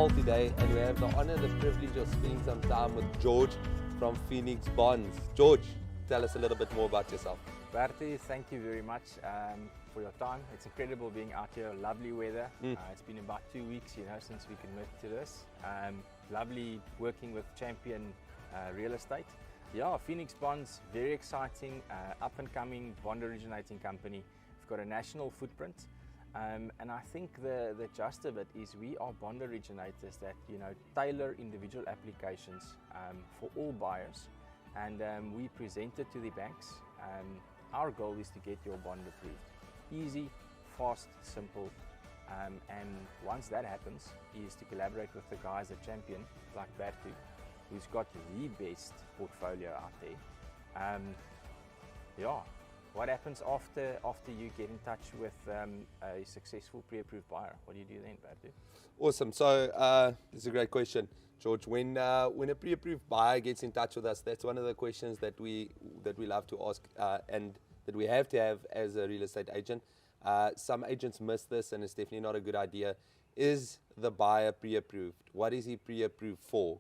Paul today, and we have the honor and the privilege of spending some time with George from Phoenix Bonds. George, tell us a little bit more about yourself. Bertho, thank you very much for your time. It's incredible being out here, lovely weather. It's been about 2 weeks, since we committed to this. Lovely working with Champion Real Estate. Yeah, Phoenix Bonds, very exciting, up and coming bond originating company. We've got a national footprint. And I think the gist of it is we are bond originators that tailor individual applications for all buyers, and we present it to the banks. Our goal is to get your bond approved. Easy, fast, simple, and once that happens is to collaborate with the guys at Champion, like Bertho, who's got the best portfolio out there. Yeah. What happens after you get in touch with a successful pre-approved buyer? What do you do then, Bertho? Awesome. So this is a great question, George. When a pre-approved buyer gets in touch with us, that's one of the questions that we love to ask and that we have to have as a real estate agent. Some agents miss this, and it's definitely not a good idea. Is the buyer pre-approved? What is he pre-approved for?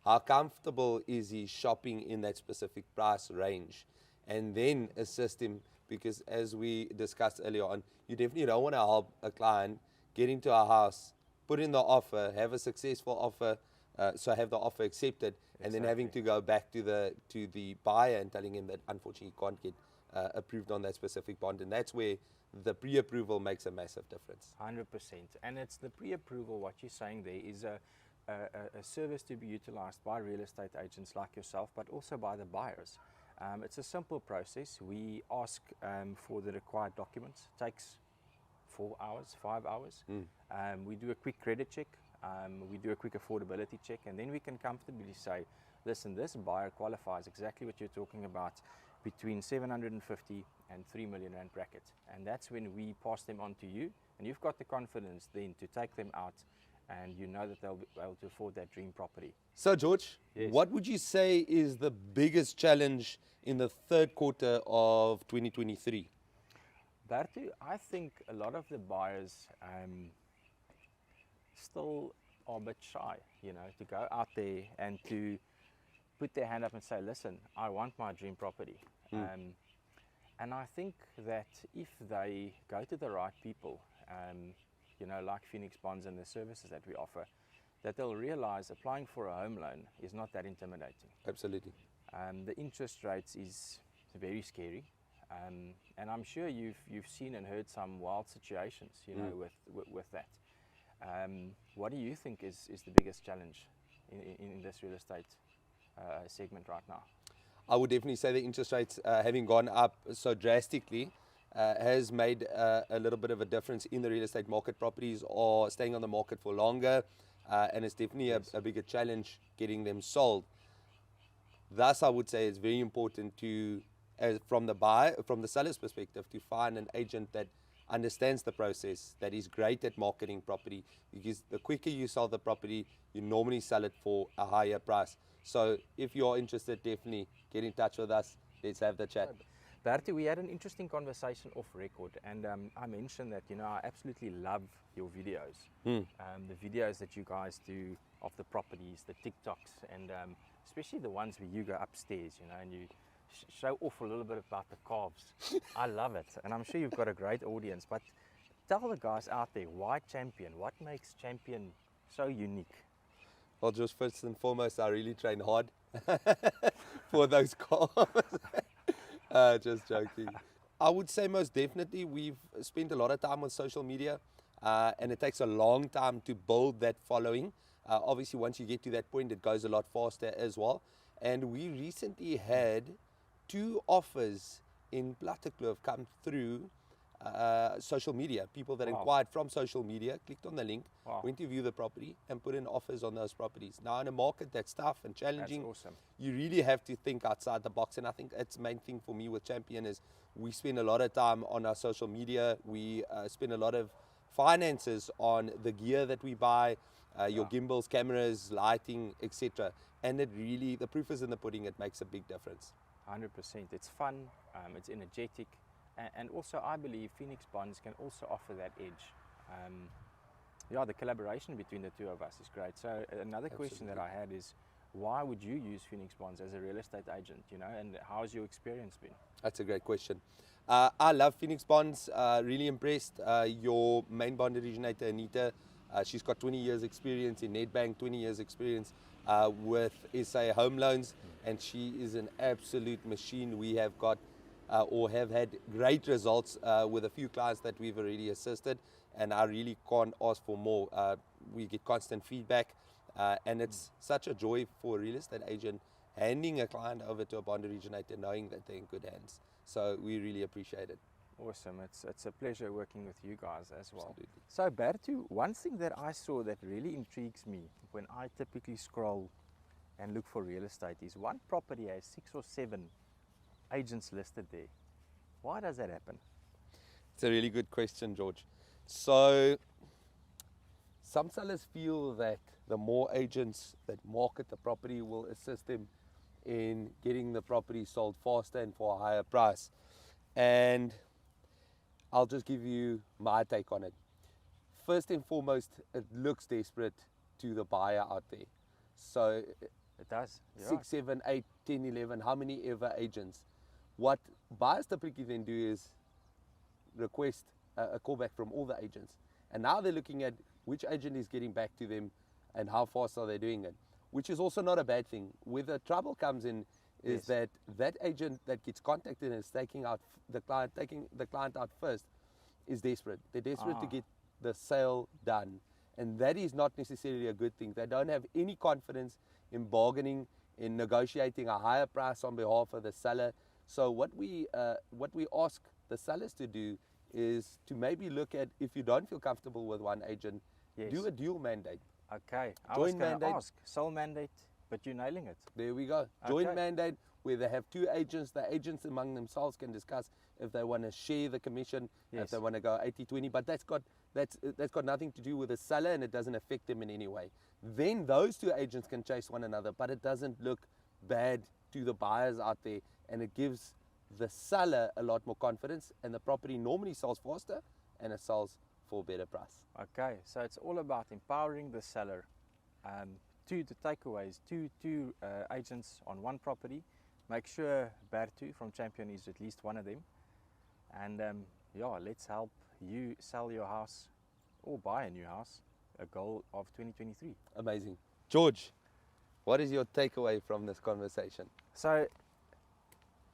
How comfortable is he shopping in that specific price range? And then assist him, because as we discussed earlier on, you definitely don't want to help a client get into a house, put in the offer, have a successful offer, so have the offer accepted, and then having to go back to the buyer and telling him that unfortunately he can't get approved on that specific bond. And that's where the pre-approval makes a massive difference. 100%. And it's the pre-approval, what you're saying there is a service to be utilized by real estate agents like yourself, but also by the buyers. It's a simple process. We ask for the required documents. It takes 4 hours, 5 hours. We do a quick credit check. We do a quick affordability check, and then we can comfortably say, listen, this buyer qualifies exactly what you're talking about, between 750 and 3 million rand bracket. And that's when we pass them on to you, and you've got the confidence then to take them out, and you know that they'll be able to afford that dream property. So George, yes, what would you say is the biggest challenge in the third quarter of 2023? Bertho, I think a lot of the buyers still are a bit shy, to go out there and to put their hand up and say, listen, I want my dream property. And I think that if they go to the right people, like Phoenix Bonds and the services that we offer, that they'll realize applying for a home loan is not that intimidating. Absolutely. The interest rates is very scary, and I'm sure you've seen and heard some wild situations, with that. What do you think is the biggest challenge in this real estate segment right now? I would definitely say the interest rates having gone up so drastically has made a little bit of a difference in the real estate market. Properties are staying on the market for longer, and it's definitely a bigger challenge getting them sold. Thus, I would say it's very important to, from the seller's perspective, to find an agent that understands the process, that is great at marketing property, because the quicker you sell the property, you normally sell it for a higher price. So if you're interested, definitely get in touch with us. Let's have the chat. Bertho, we had an interesting conversation off record, and I mentioned that I absolutely love your videos, the videos that you guys do of the properties, the TikToks, and especially the ones where you go upstairs, and you show off a little bit about the calves. I love it, and I'm sure you've got a great audience. But tell the guys out there, why Champion? What makes Champion so unique? Well, just first and foremost, I really train hard for those calves. Just joking. I would say most definitely we've spent a lot of time on social media, and it takes a long time to build that following. Obviously, once you get to that point, it goes a lot faster as well. And we recently had 2 offers in Plattekloof come through social media. People that inquired from social media, clicked on the link, went to view the property, and put in offers on those properties. Now, in a market that's tough and challenging, that's awesome. You really have to think outside the box. And I think that's the main thing for me with Champion is we spend a lot of time on our social media. We spend a lot of finances on the gear that we buy, your gimbals, cameras, lighting, etc. And it really, the proof is in the pudding. It makes a big difference. 100%. It's fun, it's energetic, and also I believe Phoenix Bonds can also offer that edge. yeah, the collaboration between the two of us is great. So another question that I had is, why would you use Phoenix Bonds as a real estate agent, you know, and how's your experience been? That's a great question. I love Phoenix Bonds, really impressed. Your main bond originator, Anita, she's got 20 years experience in Nedbank, 20 years experience with SA Home Loans, and she is an absolute machine. We have got or have had great results with a few clients that we've already assisted, and I really can't ask for more. We get constant feedback, and it's such a joy for a real estate agent handing a client over to a bond originator knowing that they're in good hands. So we really appreciate it. Awesome. It's a pleasure working with you guys as well. Absolutely. So Bertho, one thing that I saw that really intrigues me when I typically scroll and look for real estate is one property has 6 or 7 agents listed there. Why does that happen? It's a really good question, George. So some sellers feel that the more agents that market the property will assist them in getting the property sold faster and for a higher price. And I'll just give you my take on it. First and foremost, it looks desperate to the buyer out there. So It does. Yeah. 6, 7, 8, 10, 11, how many ever agents. What buyers typically then do is request a callback from all the agents. And now they're looking at which agent is getting back to them and how fast are they doing it, which is also not a bad thing. Where the trouble comes in is Yes. that agent that gets contacted and is taking the client out first is desperate. They're desperate to get the sale done. And that is not necessarily a good thing. They don't have any confidence in bargaining, in negotiating a higher price on behalf of the seller. So what we ask the sellers to do is to maybe look at, if you don't feel comfortable with one agent, Yes. do a dual mandate. Okay. I was Joint going to mandate. ask, sole mandate, but you're nailing it. There we go. Joint Okay. mandate where they have 2 agents. The agents among themselves can discuss if they want to share the commission, if Yes. they want to go 80-20, but that's got nothing to do with the seller, and it doesn't affect them in any way. Then those 2 agents can chase one another, but it doesn't look bad to the buyers out there, and it gives the seller a lot more confidence, and the property normally sells faster and it sells for a better price. Okay, so it's all about empowering the seller. The takeaways, two agents on one property. Make sure Bertho from Champion is at least one of them. And yeah, let's help you sell your house or buy a new house, a goal of 2023. Amazing. George, what is your takeaway from this conversation? So,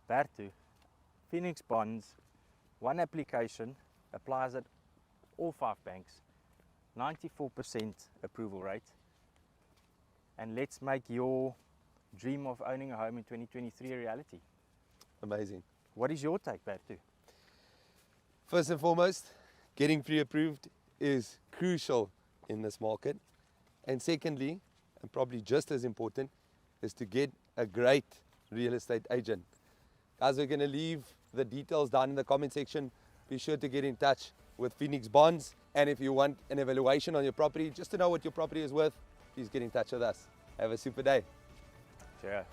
Bertho, Phoenix Bonds, one application, applies at all 5 banks, 94% approval rate. And let's make your dream of owning a home in 2023 a reality. Amazing. What is your take, Bertho? First and foremost, getting pre-approved is crucial in this market. And secondly, and probably just as important, is to get a great real estate agent. Guys, we're going to leave the details down in the comment section. Be sure to get in touch with Phoenix Bonds. And if you want an evaluation on your property, just to know what your property is worth, please get in touch with us. Have a super day. Sure.